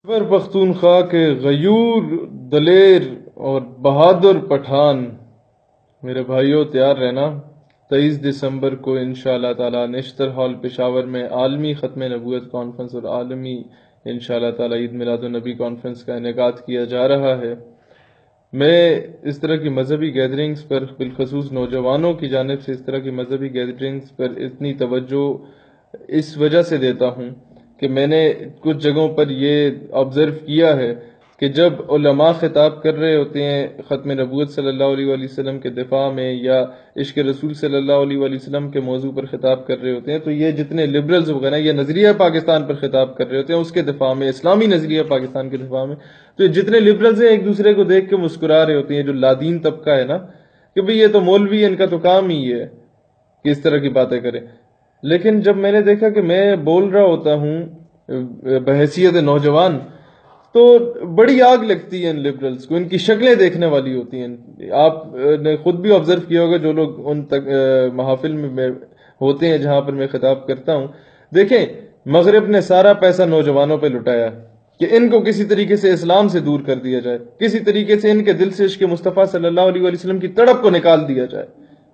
خیبر پختونخوا کے غیور دلیر اور بہادر پٹھان میرے بھائیوں تیار رہنا 23 دسمبر کو انشاءاللہ تعالی نشتر ہال پشاور میں عالمی ختم نبوت کانفرنس اور عالمی انشاءاللہ تعالی عید میلاد النبی کانفرنس کا انعقاد کیا جا رہا ہے۔ میں اس طرح کی مذہبی گیدرنگز پر بالخصوص نوجوانوں کی جانب سے اس طرح کی مذہبی گیدرنگز پر اتنی توجہ اس وجہ سے دیتا ہوں کہ میں نے کچھ جگہوں پر یہ آبزرو کیا ہے کہ جب علماء خطاب کر رہے ہوتے ہیں ختم نبوت صلی اللہ علیہ وآلہ وسلم کے دفاع میں یا عشق رسول صلی اللہ علیہ وآلہ وسلم کے موضوع پر خطاب کر رہے ہوتے ہیں، تو یہ جتنے لبرلز وغیرہ یہ نظریہ پاکستان پر خطاب کر رہے ہوتے ہیں اس کے دفاع میں، اسلامی نظریہ پاکستان کے دفاع میں، تو یہ جتنے لبرلز ہیں ایک دوسرے کو دیکھ کے مسکرا رہے ہوتے ہیں، جو لادین طبقہ ہے نا کہ بھئی یہ تو مولوی ان کا تو کام ہی ہے کہ اس طرح کی باتیں کریں۔ لیکن جب میں نے دیکھا کہ میں بول رہا ہوتا ہوں بحیثیت نوجوان، تو بڑی آگ لگتی ہے ان لبرلز کو، ان کی شکلیں دیکھنے والی ہوتی ہیں۔ آپ نے خود بھی آبزرو کیا ہوگا جو لوگ ان محافل میں ہوتے ہیں جہاں پر میں خطاب کرتا ہوں، دیکھیں مغرب نے سارا پیسہ نوجوانوں پہ لٹایا کہ ان کو کسی طریقے سے اسلام سے دور کر دیا جائے، کسی طریقے سے ان کے دل سے عشق مصطفیٰ صلی اللہ علیہ وآلہ وسلم کی تڑپ کو نکال دیا جائے۔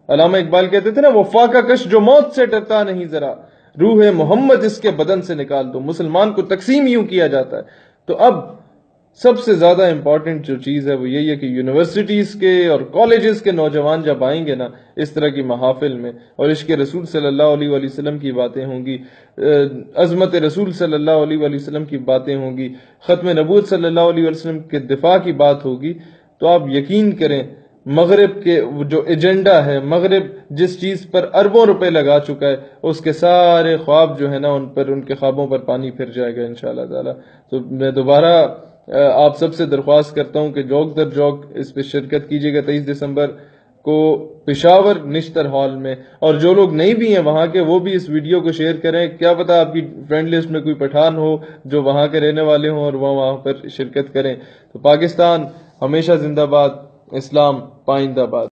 علامہ اقبال کہتے تھے نا، وہ فاقہ کش جو موت سے ڈرتا نہیں ذرا، روح محمد اس کے بدن سے نکال دو۔ مسلمان کو تقسیم یوں کیا جاتا ہے۔ تو اب سب سے زیادہ امپورٹنٹ جو چیز ہے وہ یہی ہے کہ یونیورسٹیز کے اور کالجز کے نوجوان جب آئیں گے نا اس طرح کی محافل میں، اور عشق رسول صلی اللہ علیہ وآلہ وسلم کی باتیں ہوں گی، عظمت رسول صلی اللہ علیہ وآلہ وسلم کی باتیں ہوں گی، ختم نبوت صلی اللہ علیہ وسلم کے دفاع کی بات ہوگی، تو آپ یقین کریں مغرب کے جو ایجنڈا ہے، مغرب جس چیز پر اربوں روپے لگا چکا ہے، اس کے سارے خواب جو ہے نا ان کے خوابوں پر پانی پھر جائے گا انشاءاللہ تعالی۔ تو میں دوبارہ آپ سب سے درخواست کرتا ہوں کہ جوک در جوک اس پہ شرکت کیجیے گا 23 دسمبر کو پشاور نشتر ہال میں، اور جو لوگ نہیں بھی ہیں وہاں کے وہ بھی اس ویڈیو کو شیئر کریں، کیا پتہ آپ کی فرینڈ لسٹ میں کوئی پٹھان ہو جو وہاں کے رہنے والے ہوں اور وہ وہاں پر شرکت کریں۔ تو پاکستان ہمیشہ زندہ باد، اسلام پائندہ باد۔